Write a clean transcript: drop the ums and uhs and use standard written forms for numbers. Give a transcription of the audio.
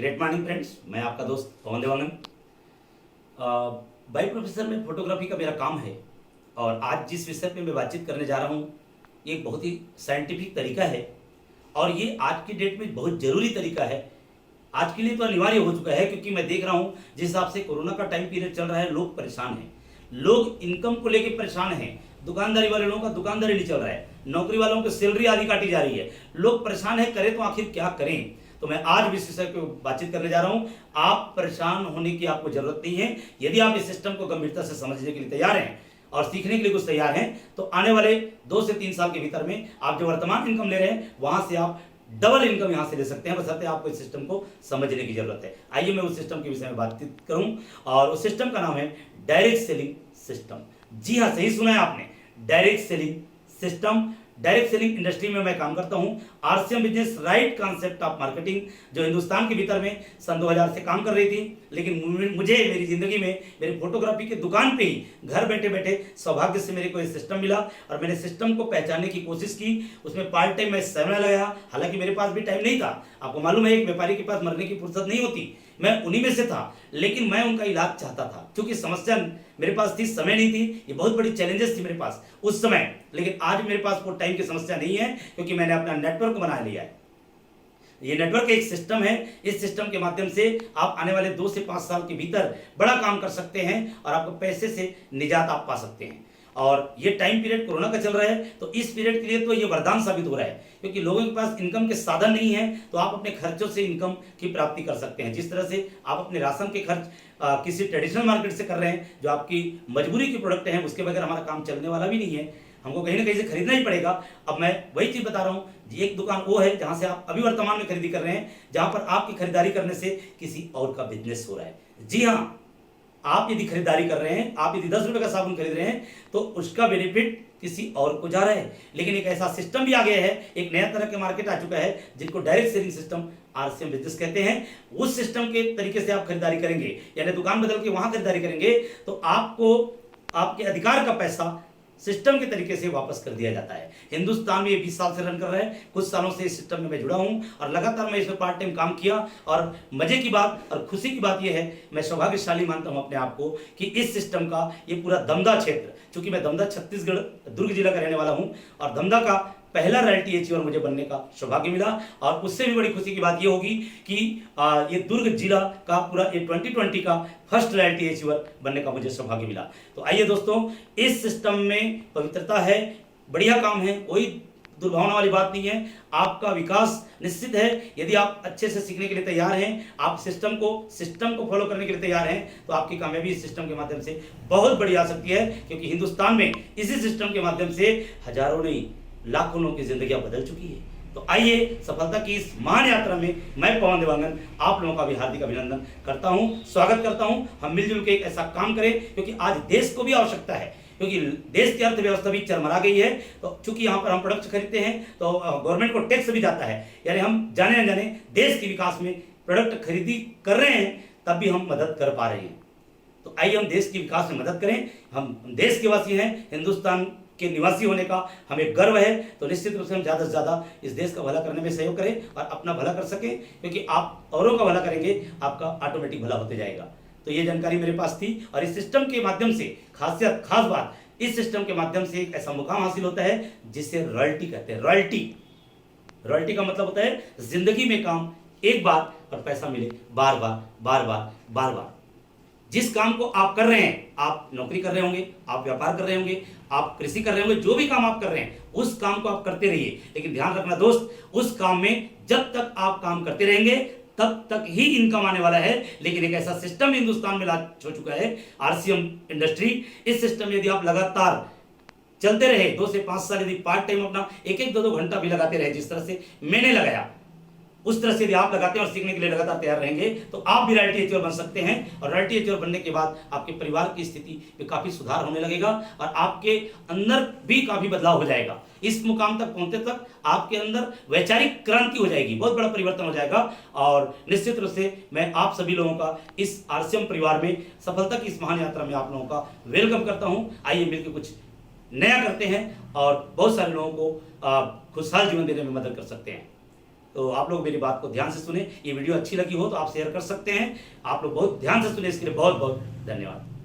Great morning friends, मैं आपका दोस्त पवन देवानंद। बाई प्रोफेसर में फोटोग्राफी का मेरा काम है और आज जिस विषय पे मैं बातचीत करने जा रहा हूँ ये एक बहुत ही साइंटिफिक तरीका है और ये आज की डेट में बहुत ज़रूरी तरीका है। आज के लिए तो अनिवार्य हो चुका है क्योंकि मैं देख रहा हूँ जिस हिसाब से कोरोना का टाइम पीरियड चल रहा है, लोग परेशान हैं, लोग इनकम को लेकर परेशान हैं। दुकानदारी वाले लोगों का दुकानदारी नहीं चल रहा है, नौकरी वालों की सैलरी आधी काटी जा रही है, लोग परेशान है, करें तो आखिर क्या करें। तो मैं आज इस विषय पे बातचीत करने जा रहा हूं। आप परेशान होने की आपको जरूरत नहीं है। यदि आप इस सिस्टम को गंभीरता से समझने के लिए तैयार हैं और सीखने के लिए कुछ तैयार हैं तो आने वाले 2 से 3 साल के भीतर में आप जो वर्तमान इनकम ले रहे हैं वहां से आप डबल इनकम यहां से ले सकते हैं, बशर्ते आपको इस सिस्टम को समझने की जरूरत है। आइए मैं उस सिस्टम के विषय में बातचीत करूं और उस सिस्टम का नाम है डायरेक्ट सेलिंग सिस्टम। जी हाँ, सही सुना है आपने, direct selling system. Direct selling industry में मैं काम करता हूं। RCM business right concept of marketing जो हिंदुस्तान के भीतर में सन 2000 से काम कर रही थी, लेकिन मुझे मेरी जिंदगी में मेरी फोटोग्राफी की दुकान पे ही घर बैठे बैठे सौभाग्य से मेरे को ये सिस्टम मिला और मैंने सिस्टम को पहचानने की कोशिश की। उसमें पार्ट टाइम मैं समय लगाया, हालांकि मेरे पास भी टाइम नहीं था। आपको मालूम है एक व्यापारी के पास मरने की फुर्सत नहीं होती, मैं उन्हीं में से था, लेकिन मैं उनका इलाज चाहता था क्योंकि समस्या मेरे पास थी, समय नहीं थी, ये बहुत बड़ी चैलेंजेस थी मेरे पास उस समय। लेकिन आज मेरे पास वो टाइम की समस्या नहीं है क्योंकि मैंने अपना नेटवर्क बना लिया है। ये नेटवर्क एक सिस्टम है, इस सिस्टम के माध्यम से आप आने वाले 2 से 5 साल के भीतर बड़ा काम कर सकते हैं और आपको पैसे से निजात आप पा सकते हैं। और ये टाइम पीरियड कोरोना का चल रहा है तो इस पीरियड के लिए तो ये वरदान साबित हो रहा है क्योंकि लोगों के पास इनकम के साधन नहीं है तो आप अपने खर्चों से इनकम की प्राप्ति कर सकते हैं। जिस तरह से आप अपने राशन के खर्च किसी ट्रेडिशनल मार्केट से कर रहे हैं जो आपकी मजबूरी की प्रोडक्ट हैं, उसके बगैर हमारा काम चलने वाला भी नहीं है, हमको कहीं ना कहीं से खरीदना ही पड़ेगा। अब मैं वही चीज बता रहा हूँ, एक दुकान वो है जहां से आप अभी वर्तमान में खरीदी कर रहे हैं, जहां पर आपकी खरीदारी करने से किसी और का बिजनेस हो रहा है। जी हाँ, आप यदि खरीदारी कर रहे हैं, आप यदि 10 रुपए का साबुन खरीद रहे हैं तो उसका बेनिफिट किसी और को जा रहा है। लेकिन एक ऐसा सिस्टम भी आ गया है, एक नया तरह के मार्केट आ चुका है जिनको direct selling system RCM business कहते हैं। उस सिस्टम के तरीके से आप खरीदारी करेंगे, यानी दुकान बदल के वहां खरीदारी करेंगे तो आपको आपके अधिकार का पैसा सिस्टम के तरीके से वापस कर दिया जाता है। हिंदुस्तान में ये 20 साल से रन कर रहा है, कुछ सालों से इस सिस्टम में मैं जुड़ा हूं और लगातार मैं इसमें पार्ट टाइम काम किया। और मजे की बात और खुशी की बात यह है, मैं सौभाग्यशाली मानता हूं अपने आप को कि इस सिस्टम का ये पूरा दमदा क्षेत्र, चूंकि मैं दमदा छत्तीसगढ़ दुर्ग जिला का रहने वाला हूं और दमदा का पहला रॉयल्टी अचीवर मुझे बनने का सौभाग्य मिला। और उससे भी बड़ी खुशी की बात यह होगी कि ये दुर्ग जिला का पूरा ये 2020 का फर्स्ट रॉयल्टी अचीवर बनने का मुझे सौभाग्य मिला। तो आइए दोस्तों, इस सिस्टम में पवित्रता है, बढ़िया काम है, कोई दुर्भावना वाली बात नहीं है, आपका विकास निश्चित है। यदि आप अच्छे से सीखने के लिए तैयार हैं, आप सिस्टम को फॉलो करने के लिए तैयार हैं तो आपकी कामयाबी इस सिस्टम के माध्यम से बहुत बड़ी आ सकती है क्योंकि हिंदुस्तान में इसी सिस्टम के माध्यम से हजारों नहीं लाखों लोगों की जिंदगियां बदल चुकी है। तो आइए सफलता की इस महान यात्रा में मैं पवन देवांगन आप लोगों का भी हार्दिक अभिनंदन करता हूं, स्वागत करता हूं। हम मिलजुल के एक ऐसा काम करें क्योंकि आज देश को भी आवश्यकता है, क्योंकि देश की अर्थव्यवस्था भी चरमरा गई है। तो चूंकि यहाँ पर हम प्रोडक्ट खरीदते हैं तो गवर्नमेंट को टैक्स भी जाता है, यानी हम जाने अनजाने देश के विकास में प्रोडक्ट खरीदी कर रहे हैं, तब भी हम मदद कर पा रहे हैं। तो आइए हम देश के विकास में मदद करें। हम देश के वासी हैं, हिंदुस्तान के निवासी होने का हमें गर्व है, तो निश्चित रूप से हम ज़्यादा से ज़्यादा इस देश का भला करने में सहयोग करें और अपना भला कर सकें, क्योंकि आप औरों का भला करेंगे आपका ऑटोमेटिक भला होते जाएगा। तो ये जानकारी मेरे पास थी और इस सिस्टम के माध्यम से खास बात, इस सिस्टम के माध्यम से एक ऐसा मुकाम हासिल होता है जिसे रॉयल्टी कहते हैं। रॉयल्टी का मतलब होता है जिंदगी में काम एक बार और पैसा मिले बार बार। जिस काम को आप कर रहे हैं, आप नौकरी कर रहे होंगे, आप व्यापार कर रहे होंगे, आप कृषि कर रहे होंगे, जो भी काम आप कर रहे हैं उस काम को आप करते रहिए। लेकिन ध्यान रखना दोस्त, उस काम में जब तक आप काम करते रहेंगे तब तक ही इनकम आने वाला है। लेकिन एक ऐसा सिस्टम हिंदुस्तान में लागू हो चुका है, आरसीएम इंडस्ट्री। इस सिस्टम में यदि आप लगातार चलते रहे 2 से 5 साल, यदि पार्ट टाइम अपना 1-2 घंटा भी लगाते रहे, जिस तरह से मैंने लगाया, उस तरह से यदि आप लगाते हैं और सीखने के लिए लगातार तैयार रहेंगे तो आप भी रॉयल्टी अचीवर बन सकते हैं। और रॉयल्टी अचीवर बनने के बाद आपके परिवार की स्थिति में काफी सुधार होने लगेगा और आपके अंदर भी काफी बदलाव हो जाएगा। इस मुकाम तक पहुंचते तक आपके अंदर वैचारिक क्रांति हो जाएगी, बहुत बड़ा परिवर्तन हो जाएगा। और निश्चित रूप से मैं आप सभी लोगों का इस आरसीएम परिवार में सफलता की इस महान यात्रा में आप लोगों का वेलकम करता हूं। आइए मिलकर कुछ नया करते हैं और बहुत सारे लोगों को खुशहाल जीवन देने में मदद कर सकते हैं। तो आप लोग मेरी बात को ध्यान से सुने। ये वीडियो अच्छी लगी हो तो आप शेयर कर सकते हैं। आप लोग बहुत ध्यान से सुने, इसके लिए बहुत बहुत धन्यवाद।